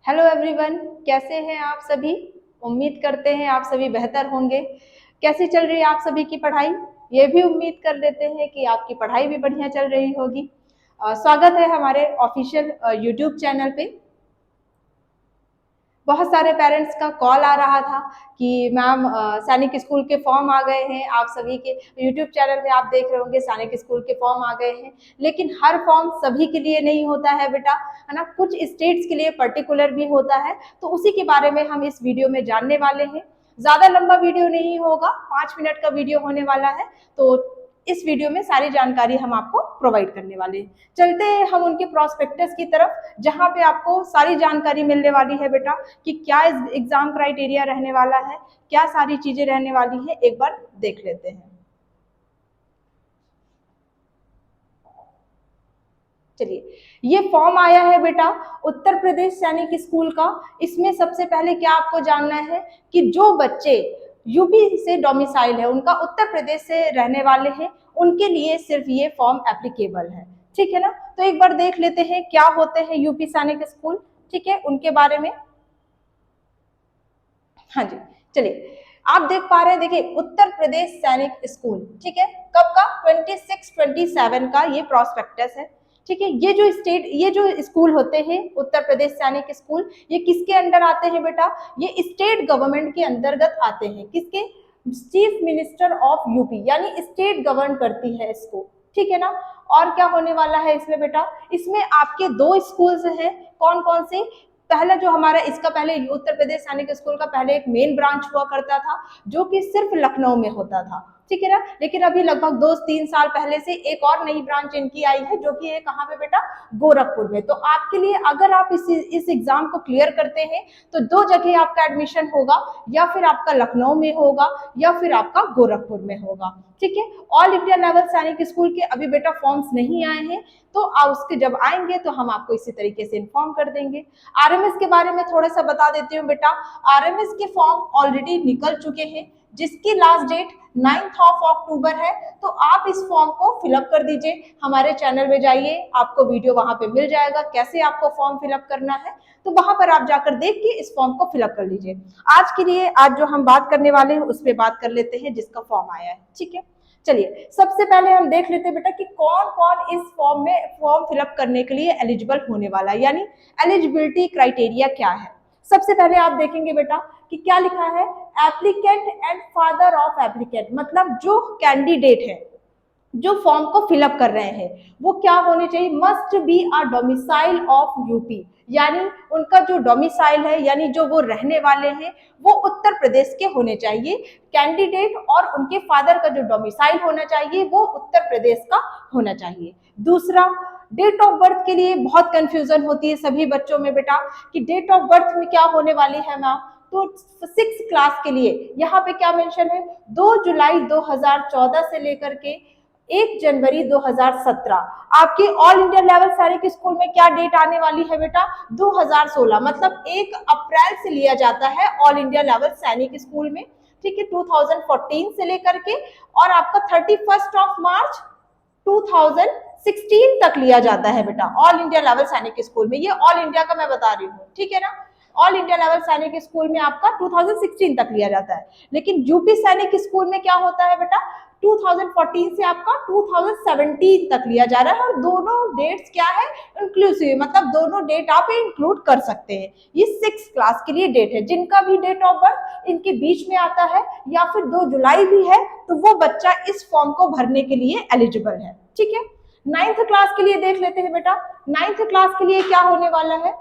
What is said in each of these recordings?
Hello everyone, कैसे हैं आप सभी। उम्मीद करते हैं आप सभी बेहतर होंगे। कैसी चल रही है आप सभी की पढ़ाई। ये भी उम्मीद कर लेते हैं कि आपकी पढ़ाई भी बढ़िया चल रही होगी। स्वागत है हमारे ऑफिशियल यूट्यूब चैनल पे। बहुत सारे पेरेंट्स का कॉल आ रहा था कि मैम सैनिक स्कूल के फॉर्म आ गए हैं। आप सभी के यूट्यूब चैनल में आप देख रहे होंगे सैनिक स्कूल के फॉर्म आ गए हैं, लेकिन हर फॉर्म सभी के लिए नहीं होता है बेटा, है ना। कुछ स्टेट्स के लिए पर्टिकुलर भी होता है, तो उसी के बारे में हम इस वीडियो में जानने वाले हैं। ज्यादा लंबा वीडियो नहीं होगा, 5 मिनट का वीडियो होने वाला है, तो इस वीडियो में सारी जानकारी हम आपको प्रोवाइड करने वाले हैं। चलते हैं हम उनके प्रोस्पेक्टस की तरफ, जहां पे आपको सारी जानकारी मिलने वाली है बेटा कि क्या एग्जाम क्राइटेरिया रहने वाला है, क्या सारी चीजें रहने वाली है, एक बार देख लेते हैं। चलिए, ये फॉर्म आया है बेटा उत्तर प्रदेश सैनिक स्कूल का। इसमें सबसे पहले क्या आपको जानना है कि जो बच्चे यूपी से डोमिसाइल है, उनका उत्तर प्रदेश से रहने वाले हैं, उनके लिए सिर्फ ये फॉर्म एप्लीकेबल है। ठीक है ना। तो एक बार देख लेते हैं क्या होते हैं यूपी सैनिक स्कूल, ठीक है, उनके बारे में। हाँ जी, चलिए आप देख पा रहे हैं, देखिए उत्तर प्रदेश सैनिक स्कूल, ठीक है, कब का 26-27 का ये प्रोस्पेक्टस है। ठीक है, ये जो स्कूल होते हैं उत्तर प्रदेश सैनिक स्कूल, ये किसके अंडर आते हैं बेटा, ये स्टेट गवर्नमेंट के अंतर्गत आते हैं। किसके, चीफ मिनिस्टर ऑफ यूपी, यानी स्टेट गवर्न करती है इसको। ठीक है ना। और क्या होने वाला है इसमें बेटा, इसमें आपके दो स्कूल्स हैं। कौन कौन से, पहला जो हमारा इसका पहले उत्तर प्रदेश सैनिक स्कूल का पहले एक मेन ब्रांच हुआ करता था, जो कि सिर्फ लखनऊ में होता था। ठीक है ना। लेकिन अभी लगभग 2-3 साल पहले से एक और नई ब्रांच इनकी आई है, जो कि है कहाँ पे बेटा, गोरखपुर में। तो आपके लिए अगर आप इस एग्जाम को क्लियर करते हैं तो दो जगह आपका एडमिशन होगा, या फिर आपका लखनऊ में होगा या फिर आपका गोरखपुर में होगा। ठीक है। ऑल इंडिया लेवल सैनिक स्कूल के अभी बेटा फॉर्म्स नहीं आए हैं, तो उसके जब आएंगे तो हम आपको इसी तरीके से इन्फॉर्म कर देंगे। आरएमएस के बारे में थोड़ा सा बता देती हूँ बेटा। आरएमएस के फॉर्म ऑलरेडी निकल चुके हैं, जिसकी लास्ट डेट 9 अक्टूबर है। तो आप इस फॉर्म को फिलअप कर दीजिए, हमारे चैनल में जाइए, आपको वीडियो वहां पे मिल जाएगा कैसे आपको फॉर्म फिलअप करना है। तो वहां पर आप जाकर देख के इस फॉर्म को फिलअप कर लीजिए। आज के लिए आज जो हम बात करने वाले हैं उस पर बात कर लेते हैं, जिसका फॉर्म आया है। ठीक है, चलिए सबसे पहले हम देख लेते हैं बेटा कि कौन कौन इस फॉर्म फिलअप करने के लिए एलिजिबल होने वाला है, यानी एलिजिबिलिटी क्राइटेरिया क्या है। सबसे पहले आप देखेंगे बेटा कि क्या लिखा है, applicant and father of applicant, मतलब जो कैंडिडेट है जो फॉर्म को फिलअप कर रहे हैं वो क्या होने चाहिए, must be a domicile of UP, यानी उनका जो डोमिसाइल है, यानी जो वो रहने वाले हैं, वो उत्तर प्रदेश के होने चाहिए कैंडिडेट, और उनके फादर का जो डोमिसाइल होना चाहिए वो उत्तर प्रदेश का होना चाहिए। दूसरा, डेट ऑफ बर्थ के लिए बहुत कंफ्यूजन होती है सभी बच्चों में बेटा कि डेट ऑफ बर्थ में क्या होने वाली है मैम। तो 6 क्लास के लिए यहाँ पे क्या मेंशन है, 2 जुलाई 2014 से लेकर के 1 जनवरी 2017। आपकी ऑल इंडिया लेवल सैनिक स्कूल में क्या डेट आने वाली है बेटा, 2016, मतलब 1 अप्रैल से लिया जाता है ऑल इंडिया लेवल सैनिक स्कूल में। ठीक है, 2014 से लेकर के, और आपका 31 मार्च 2016 तक लिया जाता है बेटा ऑल इंडिया लेवल सैनिक स्कूल में। ये ऑल इंडिया का मैं बता रही हूँ, ठीक है ना। ऑल इंडिया लेवल सैनिक स्कूल में आपका 2016 तक लिया जाता है, लेकिन यूपी सैनिक स्कूल में क्या होता है बेटा, 2014 से आपका 2017 तक लिया जा रहा है, और दोनों डेट्स क्या है, इंक्लूसिव, मतलब दोनों डेट आप इंक्लूड कर सकते हैं। ये 6 क्लास के लिए डेट है, जिनका भी डेट ऑफ बर्थ इनके बीच में आता है या फिर 2 जुलाई भी है, तो वो बच्चा इस फॉर्म को भरने के लिए एलिजिबल है। ठीक है, 9th क्लास के लिए देख लेते हैं बेटा। 9th क्लास के लिए क्या होने वाला है,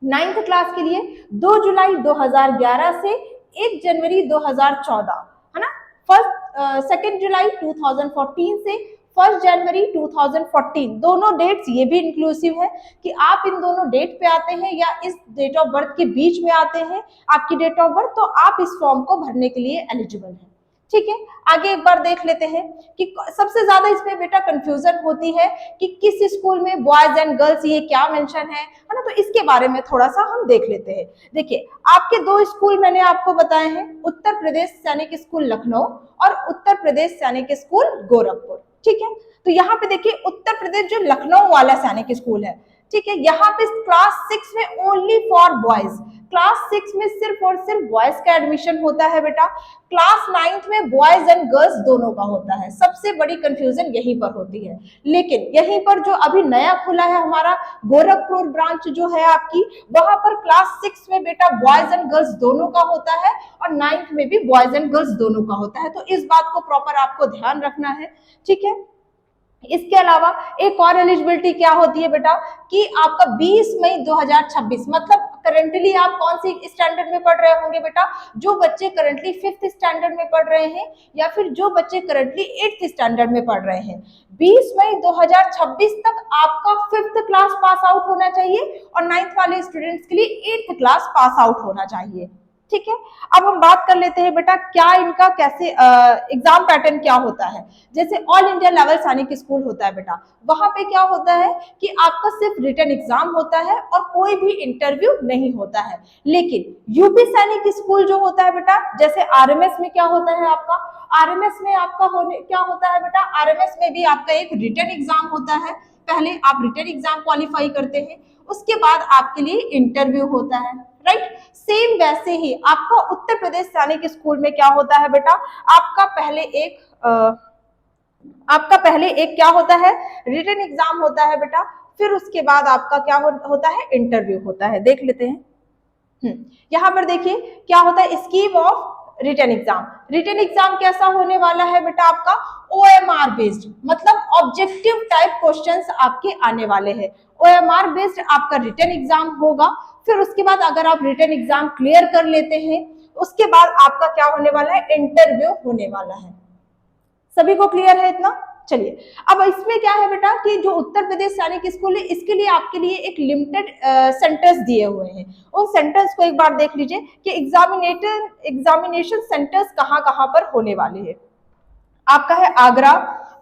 9th क्लास के लिए 2 जुलाई 2011 से 1 जनवरी 2014, है ना। 2 जुलाई 2014 से 1 जनवरी 2014, दोनों डेट्स ये भी इंक्लूसिव है कि आप इन दोनों डेट पे आते हैं या इस डेट ऑफ बर्थ के बीच में आते हैं आपकी डेट ऑफ बर्थ, तो आप इस फॉर्म को भरने के लिए एलिजिबल हैं। ठीक है, आगे एक बार देख लेते हैं कि सबसे ज्यादा इसमें बेटा कंफ्यूजन होती है कि किस स्कूल में बॉयज एंड गर्ल्स ये क्या मेंशन है ना। तो इसके बारे में थोड़ा सा हम देख लेते हैं। देखिए, आपके 2 स्कूल मैंने आपको बताए हैं, उत्तर प्रदेश सैनिक स्कूल लखनऊ और उत्तर प्रदेश सैनिक स्कूल गोरखपुर। ठीक है, तो यहाँ पे देखिए उत्तर प्रदेश जो लखनऊ वाला सैनिक स्कूल है, ठीक है। यहाँ पे क्लास 6 में ओनली फॉर बॉयज, क्लास 6 में सिर्फ और सिर्फ बॉयज का एडमिशन होता है बेटा। क्लास 9th में बॉयज एंड गर्ल्स दोनों का होता है। सबसे बड़ी कंफ्यूजन यहीं पर होती है। लेकिन यहीं पर जो अभी नया खुला है हमारा गोरखपुर ब्रांच जो है आपकी, वहां पर क्लास 6 में बेटा बॉयज एंड गर्ल्स दोनों का होता है और 9th में भी बॉयज एंड गर्ल्स दोनों का होता है। तो इस बात को प्रॉपर आपको ध्यान रखना है, ठीक है। इसके अलावा एक और एलिजिबिलिटी क्या होती है बेटा कि आपका 20 मई 2026, मतलब करंटली आप कौन सी स्टैंडर्ड में पढ़ रहे होंगे बेटा, जो बच्चे करंटली 5th स्टैंडर्ड में पढ़ रहे हैं या फिर जो बच्चे करंटली 8th स्टैंडर्ड में पढ़ रहे हैं, 20 मई 2026 तक आपका 5th क्लास पास आउट होना चाहिए और 9th वाले स्टूडेंट्स के लिए 8th क्लास पास आउट होना चाहिए, ठीक है। अब हम बात कर लेते हैं बेटा क्या इनका कैसे एग्जाम पैटर्न क्या होता है। जैसे ऑल इंडिया लेवल सैनिक स्कूल होता है बेटा, वहां पे क्या होता है कि आपका सिर्फ रिटन एग्जाम होता है और कोई भी इंटरव्यू नहीं होता है। लेकिन यूपी सैनिक स्कूल जो होता है बेटा, जैसे आरएमएस में क्या होता है आपका, आरएमएस में आपका क्या होता है बेटा, आरएमएस में भी आपका एक रिटन एग्जाम होता है। पहले आप रिटन एग्जाम क्वालिफाई करते हैं, उसके बाद आपके लिए इंटरव्यू होता है, राइट। सेम वैसे ही आपका उत्तर प्रदेश सैनिक स्कूल में क्या होता है बेटा, आपका पहले एक क्या होता है, रिटन एग्जाम होता है बेटा, फिर उसके बाद आपका क्या होता है, इंटरव्यू होता है। देख लेते हैं, यहाँ पर देखिए क्या होता है, scheme of written exam. Written exam कैसा होने वाला है बेटा आपका, ओएमआर बेस्ड, मतलब ऑब्जेक्टिव टाइप क्वेश्चंस आपके आने वाले हैं। ओएमआर बेस्ड आपका रिटन एग्जाम होगा। फिर उसके बाद अगर आप रिटन एग्जाम क्लियर कर लेते हैं, उसके बाद आपका क्या होने वाला है, इंटरव्यू होने वाला है। सभी को क्लियर है इतना? चलिए, अब इसमें क्या है बेटा कि जो उत्तर प्रदेश सैनिक स्कूल है, इसके लिए आपके लिए एक लिमिटेड सेंटर्स दिए हुए हैं। उन सेंटर्स को एक बार देख लीजिए कि एग्जामिनेशन सेंटर्स कहाँ कहाँ पर होने वाले हैं। आपका है आगरा,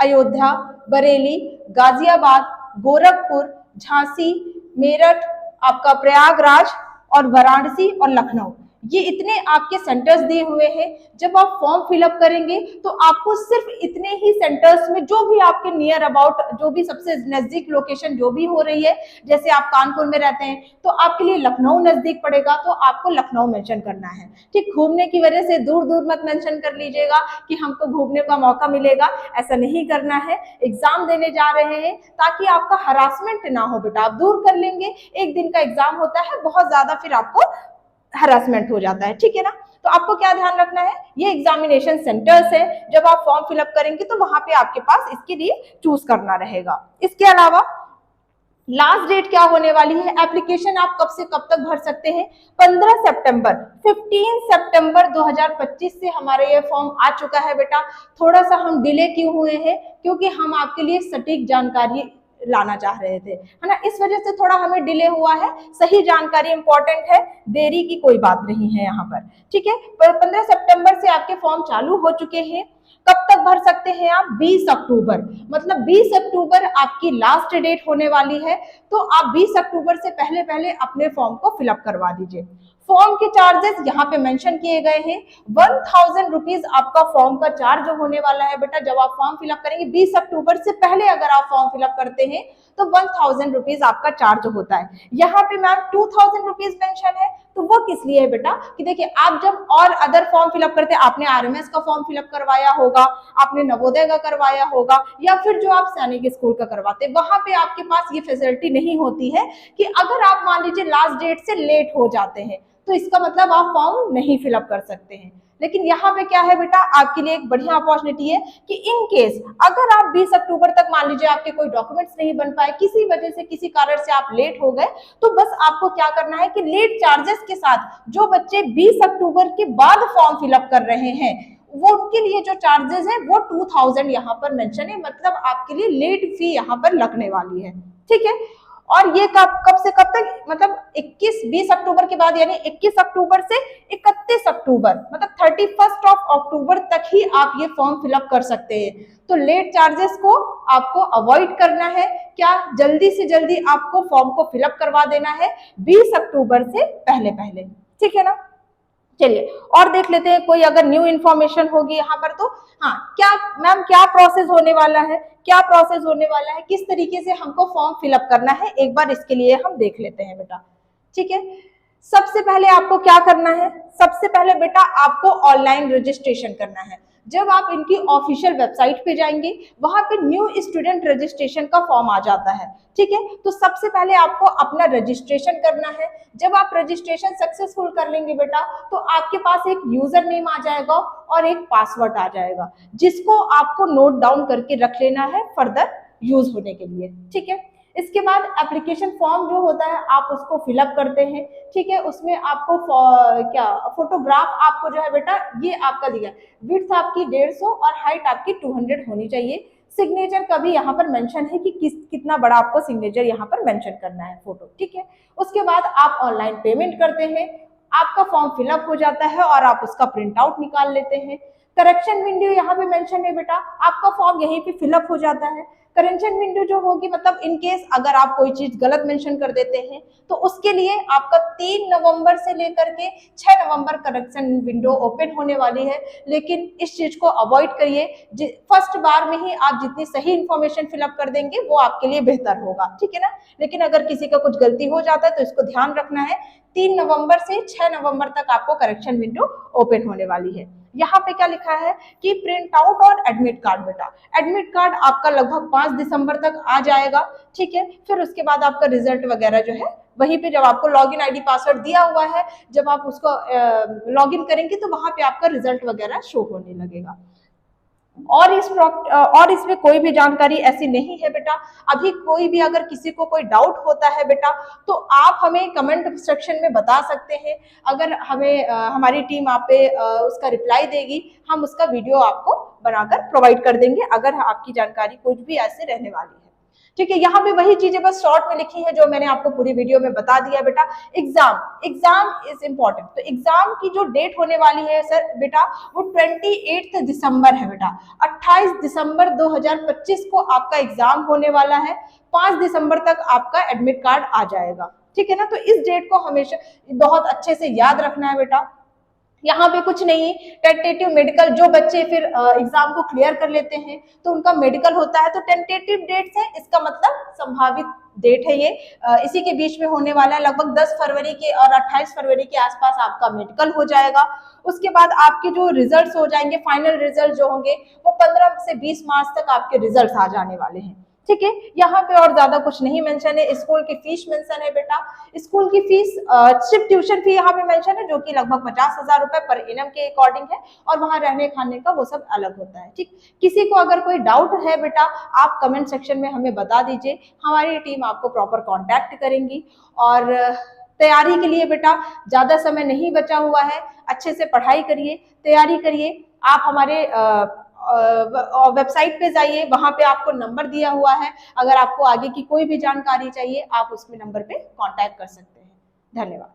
अयोध्या, बरेली, गाजियाबाद, गोरखपुर, झांसी, मेरठ, आपका प्रयागराज और वाराणसी और लखनऊ। ये इतने आपके सेंटर्स दिए हुए हैं। जब आप फॉर्म फिलअप करेंगे तो आपको सिर्फ इतने ही सेंटर्स में, जो भी आपके नियर अबाउट, जो भी सबसे नजदीक लोकेशन जो भी हो रही है, जैसे आप कानपुर में रहते हैं तो आपके लिए लखनऊ नजदीक पड़ेगा, तो आपको लखनऊ मेंशन करना है, ठीक। घूमने की वजह से दूर दूर मत मेंशन कर लीजिएगा कि हमको घूमने का मौका मिलेगा, ऐसा नहीं करना है। एग्जाम देने जा रहे हैं ताकि आपका हरासमेंट ना हो बेटा, आप दूर कर लेंगे, एक दिन का एग्जाम होता है, बहुत ज्यादा फिर आपको हरासमेंट हो जाता है, ठीक है ना। तो आपको क्या ध्यान रखना है, ये एग्जामिनेशन सेंटर्स है, जब आप फॉर्म फिलअप करेंगे तो वहां पे आपके पास इसके लिए चूज करना रहेगा। इसके अलावा लास्ट डेट क्या होने वाली है, एप्लीकेशन आप कब से कब तक भर सकते हैं, 15 सितंबर, 15 सितंबर 2025 से हमारा ये फॉर्म आ चुका है बेटा। थोड़ा सा हम डिले क्यों हुए हैं, क्योंकि हम आपके लिए सटीक जानकारी लाना चाह रहे थे, है ना, इस वजह से थोड़ा हमें डिले हुआ है। सही जानकारी इंपॉर्टेंट है, देरी की कोई बात नहीं है यहाँ पर, ठीक है। पर 15 सितंबर से आपके फॉर्म चालू हो चुके हैं। कब तक भर सकते हैं आप, 20 अक्टूबर, मतलब 20 अक्टूबर आपकी लास्ट डेट होने वाली है। तो आप 20 अक्टूबर से पहले पहले अपने फॉर्म को फिलअप करवा दीजिए। फॉर्म के चार्जेस यहाँ पे मेंशन किए गए हैं, 1000 रुपीज आपका फॉर्म का चार्ज होने वाला है बेटा। जब आप फॉर्म फिलअप करेंगे 20 अक्टूबर से पहले अगर आप फॉर्म फिलअप करते हैं तो 1000 रुपीज आपका चार्ज होता है। यहाँ पे मैम 2000 रुपीज मेंशन है, तो वो किस लिए है बेटा कि देखिए आप जब और अदर फॉर्म फिलअप करते हैं, आपने आरएमएस का फॉर्म फिलअप करवाया होगा, आपने नवोदय का करवाया होगा, या फिर जो आप सैनिक स्कूल का करवाते हैं, वहां पे आपके पास ये फैसिलिटी नहीं होती है कि अगर आप मान लीजिए लास्ट डेट से लेट हो जाते हैं तो इसका मतलब आप फॉर्म नहीं फिलअप कर सकते हैं। लेकिन यहाँ पे क्या है बेटा, आपके लिए एक बढ़िया अपॉर्चुनिटी है कि इन केस अगर आप 20 अक्टूबर तक मान लीजिए आपके कोई डॉक्यूमेंट्स नहीं बन पाए, किसी वजह से किसी कारण से आप लेट हो गए, तो बस आपको क्या करना है कि लेट चार्जेस के साथ जो बच्चे 20 अक्टूबर के बाद फॉर्म फिलअप कर रहे हैं वो उनके लिए जो चार्जेस है वो 2000 यहाँ पर मेंशन है, मतलब आपके लिए लेट फी यहाँ पर लगने वाली है, ठीक है। और ये कब से कब तक, मतलब 20 अक्टूबर के बाद, यानी 21 अक्टूबर से 31 अक्टूबर, मतलब 31 अक्टूबर तक ही आप ये फॉर्म फिलअप कर सकते हैं। तो लेट चार्जेस को आपको अवॉइड करना है, क्या जल्दी से जल्दी आपको फॉर्म को फिलअप करवा देना है 20 अक्टूबर से पहले पहले, ठीक है ना। चलिए और देख लेते हैं कोई अगर न्यू इन्फॉर्मेशन होगी यहाँ पर तो। हाँ, क्या मैम क्या प्रोसेस होने वाला है, क्या प्रोसेस होने वाला है, किस तरीके से हमको फॉर्म फिलअप करना है, एक बार इसके लिए हम देख लेते हैं बेटा। ठीक है, सबसे पहले आपको क्या करना है, सबसे पहले बेटा आपको ऑनलाइन रजिस्ट्रेशन करना है। जब आप इनकी ऑफिशियल वेबसाइट पे जाएंगे वहां पे न्यू स्टूडेंट रजिस्ट्रेशन का फॉर्म आ जाता है। ठीक है, तो सबसे पहले आपको अपना रजिस्ट्रेशन करना है। जब आप रजिस्ट्रेशन सक्सेसफुल कर लेंगे बेटा तो आपके पास एक यूजर नेम आ जाएगा और एक पासवर्ड आ जाएगा, जिसको आपको नोट डाउन करके रख लेना है फर्दर यूज होने के लिए। ठीक है, इसके बाद एप्लीकेशन फॉर्म जो होता है आप उसको फिलअप करते हैं। ठीक है, उसमें आपको क्या फोटोग्राफ आपको जो है बेटा ये आपका दिया, विड्थ आपकी 150 और हाइट आपकी 200 होनी चाहिए। सिग्नेचर का भी यहाँ पर मेंशन है कि कितना बड़ा आपको सिग्नेचर यहाँ पर मेंशन करना है फोटो। ठीक है, उसके बाद आप ऑनलाइन पेमेंट करते हैं, आपका फॉर्म फिलअप हो जाता है और आप उसका प्रिंट आउट निकाल लेते हैं। करेक्शन विंडो यहाँ पे मेंशन है बेटा, आपका फॉर्म यहीं पे फिलअप हो जाता है। करेक्शन विंडो जो होगी मतलब इन केस अगर आप कोई चीज गलत मेंशन कर देते हैं तो उसके लिए आपका 3 नवंबर से लेकर के 6 नवंबर करेक्शन विंडो ओपन होने वाली है। लेकिन इस चीज को अवॉइड करिए, फर्स्ट बार में ही आप जितनी सही इंफॉर्मेशन फिलअप कर देंगे वो आपके लिए बेहतर होगा। ठीक है ना, लेकिन अगर किसी का कुछ गलती हो जाता है तो इसको ध्यान रखना है। 3 नवंबर से 6 नवंबर तक आपको करेक्शन विंडो ओपन होने वाली है। यहाँ पे क्या लिखा है कि प्रिंट आउट और एडमिट कार्ड बेटा, एडमिट कार्ड आपका लगभग 5 दिसंबर तक आ जाएगा। ठीक है, फिर उसके बाद आपका रिजल्ट वगैरह जो है वहीं पे जब आपको लॉगिन आईडी पासवर्ड दिया हुआ है जब आप उसको लॉगिन करेंगे तो वहां पे आपका रिजल्ट वगैरह शो होने लगेगा। और इसमें कोई भी जानकारी ऐसी नहीं है बेटा। अभी कोई भी अगर किसी को कोई डाउट होता है बेटा तो आप हमें कमेंट सेक्शन में बता सकते हैं। अगर हमें हमारी टीम आप पे उसका रिप्लाई देगी, हम उसका वीडियो आपको बनाकर प्रोवाइड कर देंगे अगर आपकी जानकारी कुछ भी ऐसे रहने वाली है। ठीक है, यहाँ पे वही चीजें बस शॉर्ट में लिखी है जो मैंने आपको पूरी वीडियो में बता दिया बेटा। एग्जाम इज इम्पोर्टेंट, तो एग्जाम की जो डेट होने वाली है सर बेटा वो 28 दिसंबर है बेटा। 28 दिसंबर 2025 को आपका एग्जाम होने वाला है। 5 दिसंबर तक आपका एडमिट कार्ड आ जाएगा। ठीक है ना, तो इस डेट को हमेशा बहुत अच्छे से याद रखना है बेटा। यहाँ पे कुछ नहीं, टेंटेटिव मेडिकल जो बच्चे फिर एग्जाम को क्लियर कर लेते हैं तो उनका मेडिकल होता है, तो टेंटेटिव डेट्स है, इसका मतलब संभावित डेट है ये। इसी के बीच में होने वाला है, लगभग 10 फरवरी के और 28 फरवरी के आसपास आपका मेडिकल हो जाएगा। उसके बाद आपके जो रिजल्ट्स हो जाएंगे, फाइनल रिजल्ट जो होंगे वो 15 से 20 मार्च तक आपके रिजल्ट आ जाने वाले हैं। ठीक है, यहाँ पे और ज्यादा कुछ नहीं मेंशन है। स्कूल की फीस मेंशन है बेटा, स्कूल की फीस सिर्फ ट्यूशन फी यहाँ पे मेंशन है जो कि लगभग 50,000 रुपए पर एनम के अकॉर्डिंग है, और वहाँ रहने खाने का वो सब अलग होता है। ठीक, किसी को अगर कोई डाउट है बेटा आप कमेंट सेक्शन में हमें बता दीजिए, हमारी टीम आपको प्रॉपर कॉन्टैक्ट करेंगी। और तैयारी के लिए बेटा ज्यादा समय नहीं बचा हुआ है, अच्छे से पढ़ाई करिए, तैयारी करिए। आप हमारे वेबसाइट पे जाइए, वहां पे आपको नंबर दिया हुआ है, अगर आपको आगे की कोई भी जानकारी चाहिए आप उसमें नंबर पे कांटेक्ट कर सकते हैं। धन्यवाद।